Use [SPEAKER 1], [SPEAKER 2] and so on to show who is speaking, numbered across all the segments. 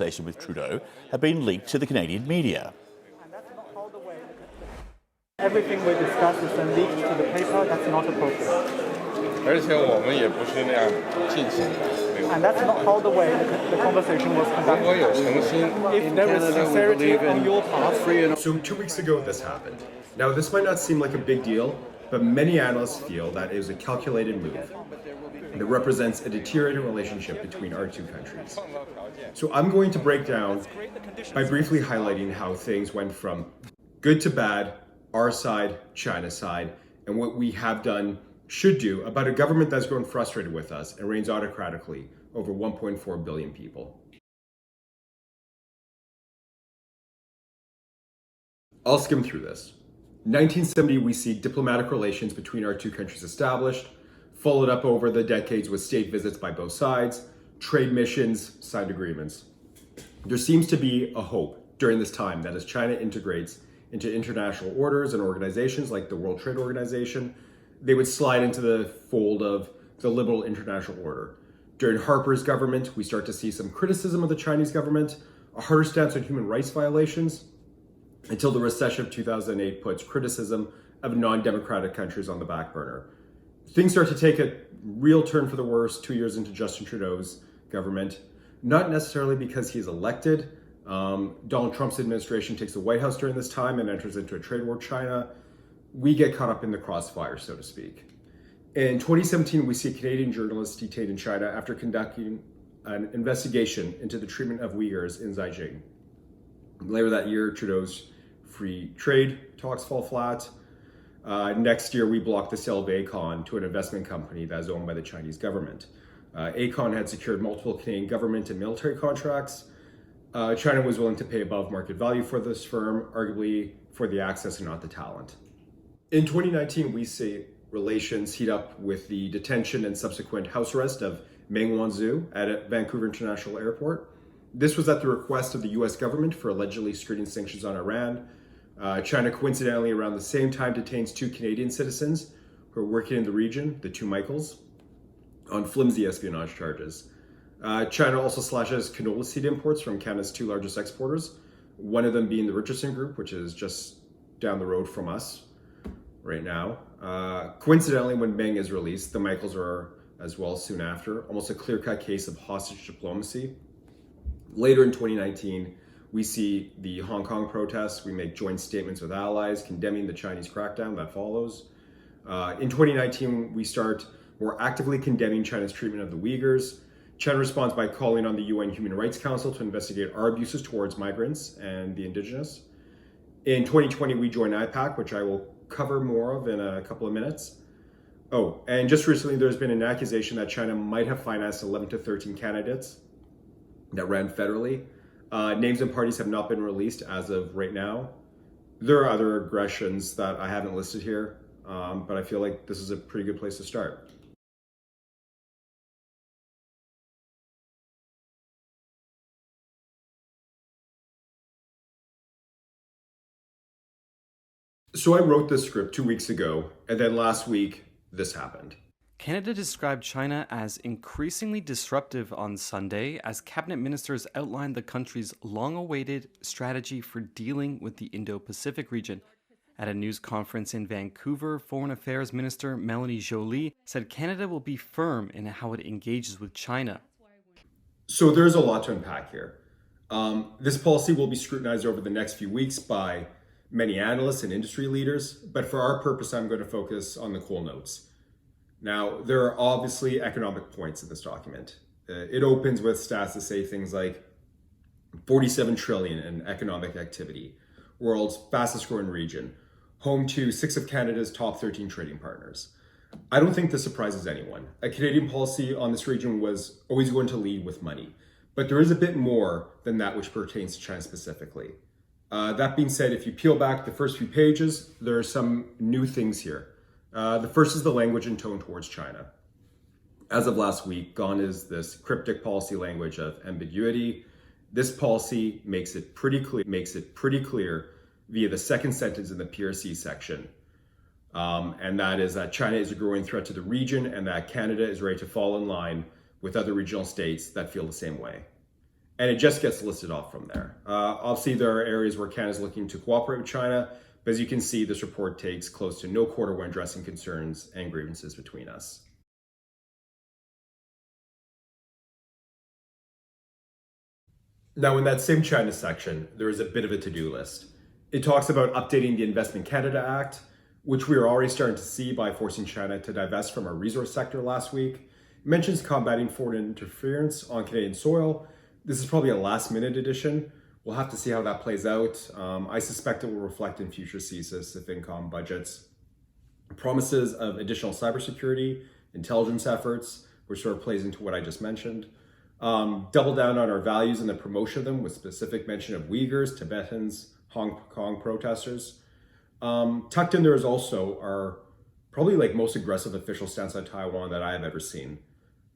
[SPEAKER 1] conversation with Trudeau have been leaked to the Canadian media.
[SPEAKER 2] And that's not how the way everything we discuss is then leaked to the paper. That's not appropriate.
[SPEAKER 3] 而且我们也不是那样进行的，没有。
[SPEAKER 2] And that's not how the way the conversation was
[SPEAKER 3] 如果
[SPEAKER 2] conducted.
[SPEAKER 3] 有诚心，
[SPEAKER 2] If there is sincerity on your part,
[SPEAKER 4] So 2 weeks ago, this happened. Now, this might not seem like a big deal, but many analysts feel that it was a calculated move that represents a deteriorating relationship between our two countries. So I'm going to break down by briefly highlighting how things went from good to bad, our side, China's side, and what we have done, should do, about a government that's grown frustrated with us and reigns autocratically over 1.4 billion people. I'll skim through this. 1970, we see diplomatic relations between our two countries established, followed up over the decades with state visits by both sides, trade missions, signed agreements. There seems to be a hope during this time that as China integrates into international orders and organizations like the World Trade Organization, they would slide into the fold of the liberal international order. During Harper's government, we start to see some criticism of the Chinese government, a harder stance on human rights violations, until the recession of 2008 puts criticism of non-democratic countries on the back burner. Things start to take a real turn for the worse 2 years into Justin Trudeau's government, not necessarily because he's elected. Donald Trump's administration takes the White House during this time and enters into a trade war with China. We get caught up in the crossfire, so to speak. In 2017, we see Canadian journalists detained in China after conducting an investigation into the treatment of Uyghurs in Xinjiang. Later that year, Trudeau's free trade talks fall flat. Next year, we blocked the sale of Aecon to an investment company that is owned by the Chinese government. Aecon had secured multiple Canadian government and military contracts. China was willing to pay above market value for this firm, arguably for the access and not the talent. In 2019, we see relations heat up with the detention and subsequent house arrest of Meng Wanzhou at Vancouver International Airport. This was at the request of the US government for allegedly skirting sanctions on Iran. China coincidentally around the same time detains 2 Canadian citizens who are working in the region, the 2 Michaels, on flimsy espionage charges. China also slashes canola seed imports from Canada's 2 largest exporters, one of them being the Richardson Group, which is just down the road from us right now. Coincidentally, when Meng is released, the Michaels are as well soon after, almost a clear-cut case of hostage diplomacy. Later in 2019, we see the Hong Kong protests. We make joint statements with allies condemning the Chinese crackdown that follows. In 2019, we start more actively condemning China's treatment of the Uyghurs. China responds by calling on the UN Human Rights Council to investigate our abuses towards migrants and the indigenous. In 2020, we joined IPAC, which I will cover more of in a couple of minutes. Oh, and just recently, there's been an accusation that China might have financed 11 to 13 candidates that ran federally. Names and parties have not been released as of right now. There are other aggressions that I haven't listed here, but I feel like this is a pretty good place to start. So I wrote this script 2 weeks ago, and then last week, this happened.
[SPEAKER 5] Canada described China as increasingly disruptive on Sunday as cabinet ministers outlined the country's long-awaited strategy for dealing with the Indo-Pacific region. At a news conference in Vancouver, Foreign Affairs Minister Melanie Joly said Canada will be firm in how it engages with China.
[SPEAKER 4] So there's a lot to unpack here. This policy will be scrutinized over the next few weeks by many analysts and industry leaders, but for our purpose, I'm going to focus on the coal notes. Now, there are obviously economic points in this document. It opens with stats that say things like 47 trillion in economic activity, world's fastest growing region, home to 6 of Canada's top 13 trading partners. I don't think this surprises anyone. A Canadian policy on this region was always going to lead with money, but there is a bit more than that which pertains to China specifically. That being said, if you peel back the first few pages, there are some new things here. The first is the language and tone towards China. As of last week, gone is this cryptic policy language of ambiguity. This policy makes it pretty clear via the second sentence in the PRC section. And that is that China is a growing threat to the region and that Canada is ready to fall in line with other regional states that feel the same way. And it just gets listed off from there. Obviously, there are areas where Canada is looking to cooperate with China, but as you can see, this report takes close to no quarter when addressing concerns and grievances between us. Now, in that same China section, there is a bit of a to-do list. It talks about updating the Investment Canada Act, which we are already starting to see by forcing China to divest from our resource sector last week. It mentions combating foreign interference on Canadian soil. This is probably a last-minute addition. We'll have to see how that plays out. I suspect it will reflect in future CSIS if INCOM budgets. Promises of additional cybersecurity, intelligence efforts, which sort of plays into what I just mentioned. Double down on our values and the promotion of them with specific mention of Uyghurs, Tibetans, Hong Kong protesters. Tucked in there is also our probably most aggressive official stance on Taiwan that I have ever seen.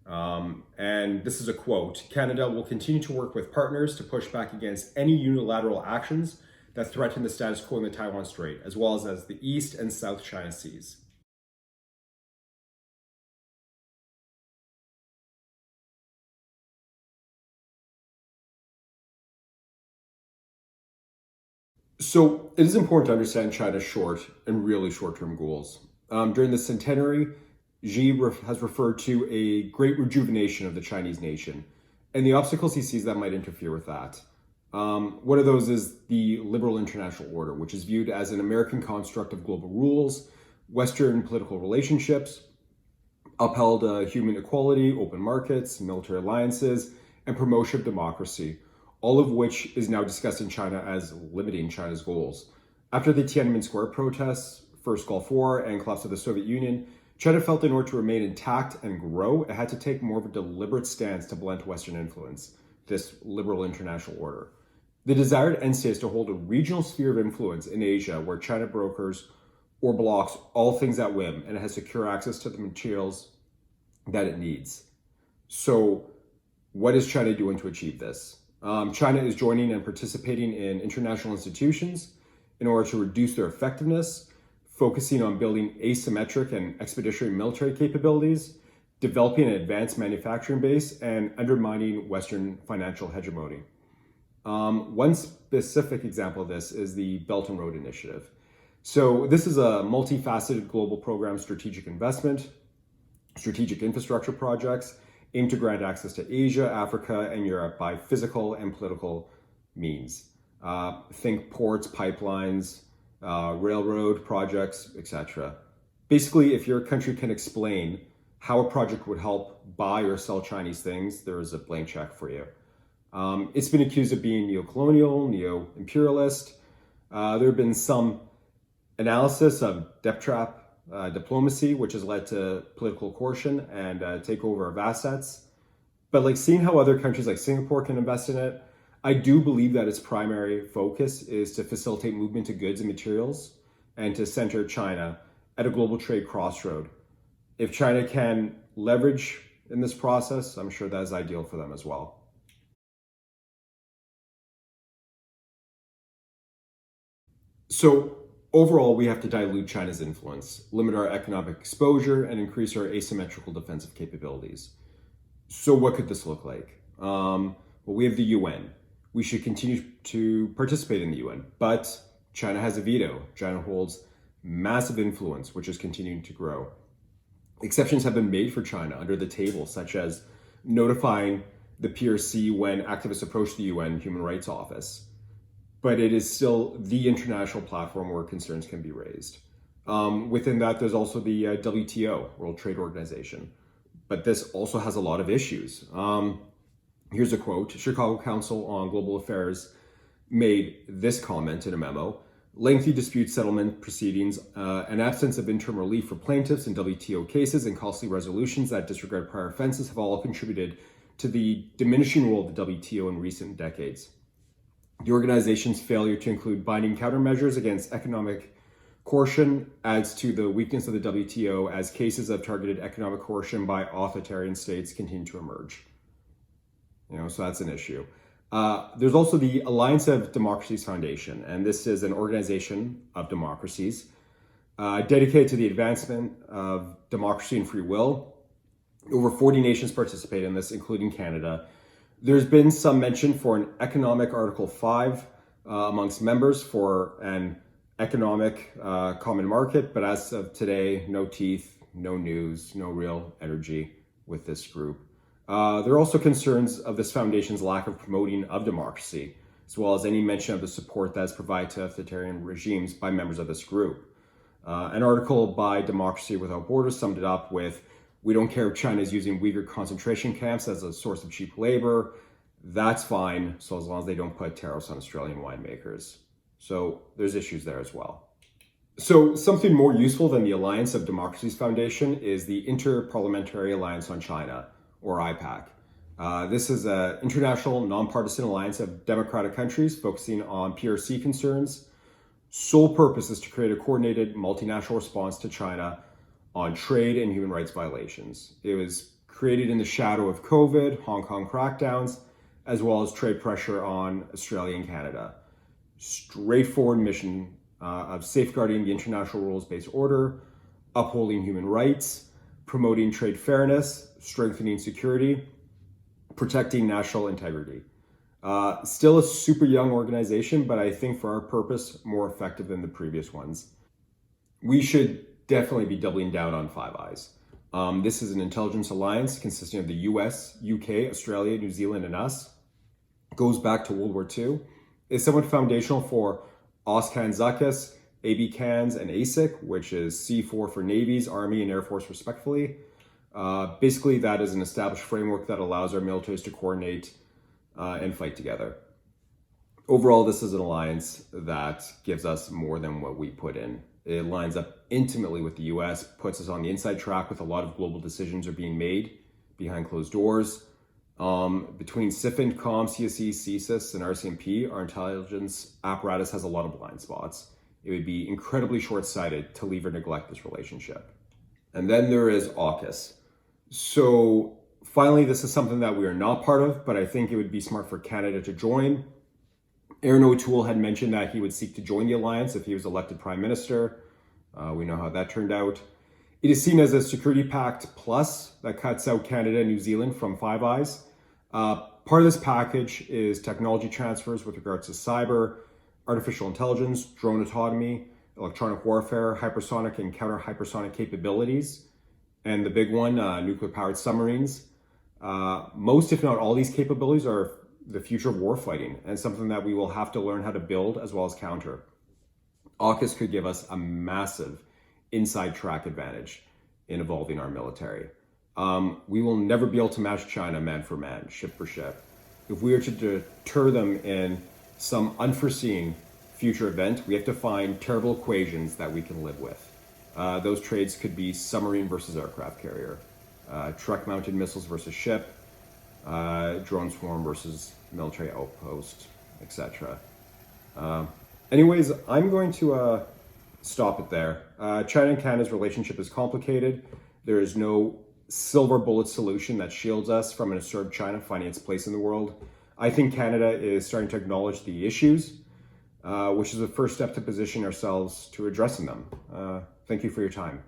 [SPEAKER 4] And this is a quote: "Canada will continue to work with partners to push back against any unilateral actions that threaten the status quo in the Taiwan Strait, as well as the East and South China Seas." So it is important to understand China's short and really short-term goals. During the centenary, Xi has referred to a great rejuvenation of the Chinese nation and the obstacles he sees that might interfere with that. One of those is the liberal international order, which is viewed as an American construct of global rules, Western political relationships, upheld human equality, open markets, military alliances, and promotion of democracy, all of which is now discussed in China as limiting China's goals. After the Tiananmen Square protests, First Gulf War, and collapse of the Soviet Union, China felt in order to remain intact and grow, it had to take more of a deliberate stance to blunt Western influence, this liberal international order. The desired end state is to hold a regional sphere of influence in Asia where China brokers or blocks all things at whim and it has secure access to the materials that it needs. So what is China doing to achieve this? China is joining and participating in international institutions in order to reduce their effectiveness, focusing on building asymmetric and expeditionary military capabilities, developing an advanced manufacturing base, and undermining Western financial hegemony. One specific example of this is the Belt and Road Initiative. So this is a multifaceted global program, strategic investment, strategic infrastructure projects, aim to grant access to Asia, Africa, and Europe by physical and political means. Think ports, pipelines, railroad projects, etc. Basically, if your country can explain how a project would help buy or sell Chinese things, there is a blank check for you. It's been accused of being neo-colonial, neo-imperialist. There have been some analysis of debt trap diplomacy, which has led to political coercion and takeover of assets. But seeing how other countries like Singapore can invest in it, I do believe that its primary focus is to facilitate movement of goods and materials and to center China at a global trade crossroad. If China can leverage in this process, I'm sure that is ideal for them as well. So overall, we have to dilute China's influence, limit our economic exposure, and increase our asymmetrical defensive capabilities. So what could this look like? Well, we have the UN. We should continue to participate in the UN, but China has a veto. China holds massive influence, which is continuing to grow. Exceptions have been made for China under the table, such as notifying the PRC when activists approach the UN Human Rights Office. But it is still the international platform where concerns can be raised. Within that, there's also the WTO, World Trade Organization. But this also has a lot of issues. Here's a quote. Chicago Council on Global Affairs made this comment in a memo: "Lengthy dispute settlement proceedings, an absence of interim relief for plaintiffs in WTO cases, and costly resolutions that disregard prior offenses have all contributed to the diminishing role of the WTO in recent decades. The organization's failure to include binding countermeasures against economic coercion adds to the weakness of the WTO as cases of targeted economic coercion by authoritarian states continue to emerge." So that's an issue. There's also the Alliance of Democracies Foundation, and this is an organization of democracies dedicated to the advancement of democracy and free will. Over 40 nations participate in this, including Canada. There's been some mention for an economic Article 5 amongst members for an economic common market, but as of today, no teeth, no news, no real energy with this group. There are also concerns of this foundation's lack of promoting of democracy, as well as any mention of the support that is provided to authoritarian regimes by members of this group. An article by Democracy Without Borders summed it up with, "We don't care if China is using Uyghur concentration camps as a source of cheap labor. That's fine, so as long as they don't put tariffs on Australian winemakers." So there's issues there as well. So something more useful than the Alliance of Democracies Foundation is the Inter-Parliamentary Alliance on China, or IPAC. This is an international nonpartisan alliance of democratic countries focusing on PRC concerns. Sole purpose is to create a coordinated multinational response to China on trade and human rights violations. It was created in the shadow of COVID, Hong Kong crackdowns, as well as trade pressure on Australia and Canada. Straightforward mission of safeguarding the international rules-based order, upholding human rights, promoting trade fairness, strengthening security, protecting national integrity. Still a super young organization, but I think for our purpose, more effective than the previous ones. We should definitely be doubling down on Five Eyes. This is an intelligence alliance consisting of the US, UK, Australia, New Zealand, and us. Goes back to World War II. It's somewhat foundational for AUSCAN ZUCAS, ABCANS, and ASIC, which is C4 for Navies, Army, and Air Force respectively. Basically, that is an established framework that allows our militaries to coordinate and fight together. Overall, this is an alliance that gives us more than what we put in. It lines up intimately with the US, puts us on the inside track with a lot of global decisions are being made behind closed doors. Between CIFIN-COM, CSE, CSIS, and RCMP, our intelligence apparatus has a lot of blind spots. It would be incredibly short-sighted to leave or neglect this relationship. And then there is AUKUS. So finally, this is something that we are not part of, but I think it would be smart for Canada to join. Aaron O'Toole had mentioned that he would seek to join the alliance if he was elected Prime Minister. We know how that turned out. It is seen as a security pact plus that cuts out Canada and New Zealand from Five Eyes. Part of this package is technology transfers with regards to cyber, artificial intelligence, drone autonomy, electronic warfare, hypersonic and counter-hypersonic capabilities, and the big one, nuclear-powered submarines. Most, if not all, these capabilities are the future of warfighting and something that we will have to learn how to build as well as counter. AUKUS could give us a massive inside track advantage in evolving our military. We will never be able to match China man for man, ship for ship. If we are to deter them in some unforeseen future event, we have to find terrible equations that we can live with. Those trades could be submarine versus aircraft carrier, truck-mounted missiles versus ship, drone swarm versus military outpost, etc. Anyways, I'm going to stop it there. China and Canada's relationship is complicated. There is no silver bullet solution that shields us from an assertive China finding its place in the world. I think Canada is starting to acknowledge the issues, which is the first step to position ourselves to addressing them. Thank you for your time.